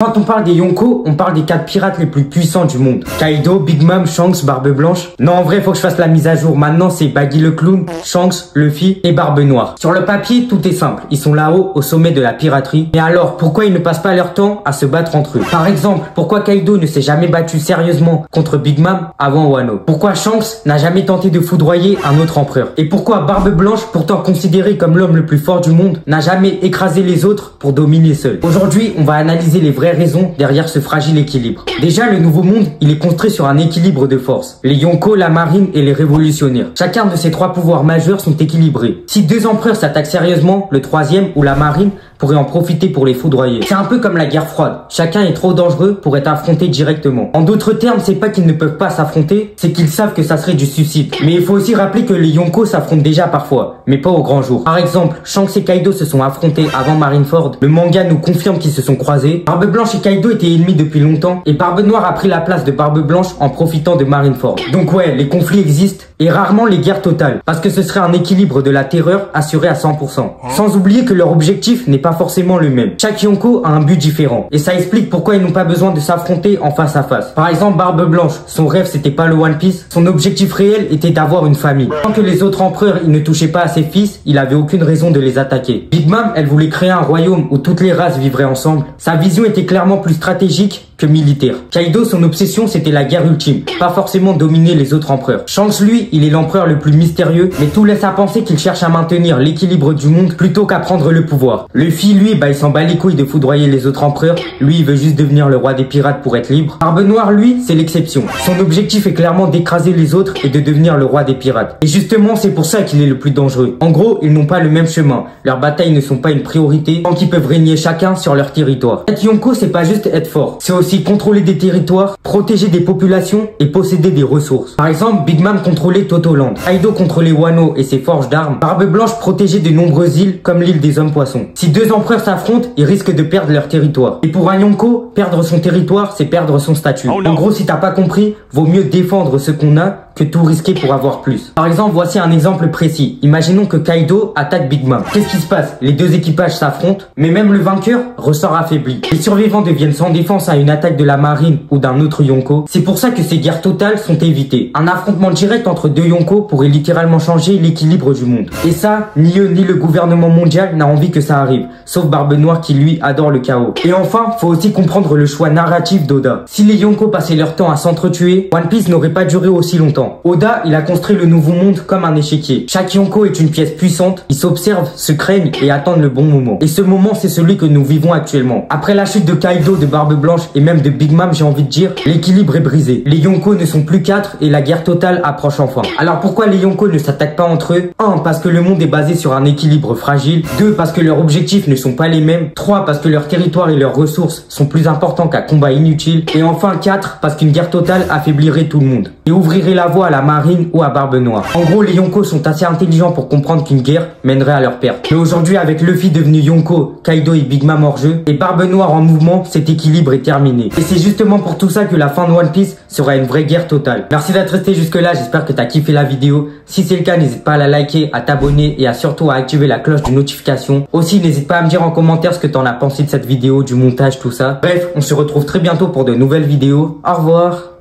Quand on parle des Yonko, on parle des 4 pirates les plus puissants du monde. Kaido, Big Mom, Shanks, Barbe Blanche. Non, en vrai, faut que je fasse la mise à jour. Maintenant, c'est Baggy le Clown, Shanks, Luffy et Barbe Noire. Sur le papier, tout est simple. Ils sont là-haut, au sommet de la piraterie. Mais alors, pourquoi ils ne passent pas leur temps à se battre entre eux? Par exemple, pourquoi Kaido ne s'est jamais battu sérieusement contre Big Mom avant Wano? Pourquoi Shanks n'a jamais tenté de foudroyer un autre empereur? Et pourquoi Barbe Blanche, pourtant considéré comme l'homme le plus fort du monde, n'a jamais écrasé les autres pour dominer seul? Aujourd'hui, on va analyser les vraies raisons derrière ce fragile équilibre. Déjà, le nouveau monde, il est construit sur un équilibre de force. Les Yonko, la marine et les révolutionnaires. Chacun de ces 3 pouvoirs majeurs sont équilibrés. Si 2 empereurs s'attaquent sérieusement, le 3e ou la marine pourrait en profiter pour les foudroyer. C'est un peu comme la guerre froide. Chacun est trop dangereux pour être affronté directement. En d'autres termes, c'est pas qu'ils ne peuvent pas s'affronter, c'est qu'ils savent que ça serait du suicide. Mais il faut aussi rappeler que les Yonko s'affrontent déjà parfois, mais pas au grand jour. Par exemple, Shanks et Kaido se sont affrontés avant Marineford. Le manga nous confirme qu'ils se sont croisés. Barbe Blanche et Kaido étaient ennemis depuis longtemps et Barbe Noire a pris la place de Barbe Blanche en profitant de Marineford. Donc ouais, les conflits existent et rarement les guerres totales, parce que ce serait un équilibre de la terreur assuré à 100%. Sans oublier que leur objectif n'est pas forcément le même. Chaque Yonko a un but différent et ça explique pourquoi ils n'ont pas besoin de s'affronter en face à face. Par exemple, Barbe Blanche, son rêve c'était pas le One Piece, son objectif réel était d'avoir une famille. Tant que les autres empereurs ils ne touchaient pas à ses fils, il avait aucune raison de les attaquer. Big Mom, elle voulait créer un royaume où toutes les races vivraient ensemble. Sa vision était clairement plus stratégique que militaire. Kaido, son obsession c'était la guerre ultime, pas forcément dominer les autres empereurs. Shanks lui, il est l'empereur le plus mystérieux, mais tout laisse à penser qu'il cherche à maintenir l'équilibre du monde plutôt qu'à prendre le pouvoir. Luffy lui, il s'en bat les couilles de foudroyer les autres empereurs, lui il veut juste devenir le roi des pirates pour être libre. Barbe Noire lui, c'est l'exception. Son objectif est clairement d'écraser les autres et de devenir le roi des pirates. Et justement, c'est pour ça qu'il est le plus dangereux. En gros, ils n'ont pas le même chemin. Leurs batailles ne sont pas une priorité tant qu'ils peuvent régner chacun sur leur territoire. Être Yonko, c'est pas juste être fort, c'est aussi contrôler des territoires, protéger des populations et posséder des ressources. Par exemple, Big Mom contrôlait Totoland, Kaido contrôlait Wano et ses forges d'armes, Barbe Blanche protégeait de nombreuses îles comme l'île des hommes poissons. Si 2 empereurs s'affrontent, ils risquent de perdre leur territoire. Et pour un Yonko, perdre son territoire, c'est perdre son statut. En gros, si t'as pas compris, vaut mieux défendre ce qu'on a que tout risquer pour avoir plus. Par exemple, voici un exemple précis. Imaginons que Kaido attaque Big Mom. Qu'est-ce qui se passe? Les 2 équipages s'affrontent, mais même le vainqueur ressort affaibli. Les survivants deviennent sans défense à une attaque de la marine ou d'un autre Yonko. C'est pour ça que ces guerres totales sont évitées. Un affrontement direct entre 2 Yonko pourrait littéralement changer l'équilibre du monde. Et ça, ni eux ni le gouvernement mondial n'a envie que ça arrive, sauf Barbe Noire qui lui adore le chaos. Et enfin, faut aussi comprendre le choix narratif d'Oda. Si les Yonko passaient leur temps à s'entretuer, One Piece n'aurait pas duré aussi longtemps. Oda, il a construit le nouveau monde comme un échiquier. Chaque Yonko est une pièce puissante, ils s'observent, se craignent et attendent le bon moment. Et ce moment, c'est celui que nous vivons actuellement. Après la chute de Kaido, de Barbe Blanche et même de Big Mom, j'ai envie de dire, l'équilibre est brisé. Les Yonko ne sont plus 4 et la guerre totale approche enfin. Alors pourquoi les Yonko ne s'attaquent pas entre eux? 1. Parce que le monde est basé sur un équilibre fragile. 2. Parce que leurs objectifs ne sont pas les mêmes. 3. Parce que leur territoire et leurs ressources sont plus importants qu'un combat inutile. Et enfin 4. Parce qu'une guerre totale affaiblirait tout le monde et ouvrirait la voie à la marine ou à Barbe Noire. En gros, les Yonko sont assez intelligents pour comprendre qu'une guerre mènerait à leur perte. Mais aujourd'hui, avec Luffy devenu Yonko, Kaido et Big Mom hors jeu, et Barbe Noire en mouvement, cet équilibre est terminé. Et c'est justement pour tout ça que la fin de One Piece sera une vraie guerre totale. Merci d'être resté jusque là, j'espère que t'as kiffé la vidéo. Si c'est le cas, n'hésite pas à la liker, à t'abonner et à surtout à activer la cloche de notification. Aussi, n'hésite pas à me dire en commentaire ce que t'en as pensé de cette vidéo, du montage, tout ça. Bref, on se retrouve très bientôt pour de nouvelles vidéos. Au revoir.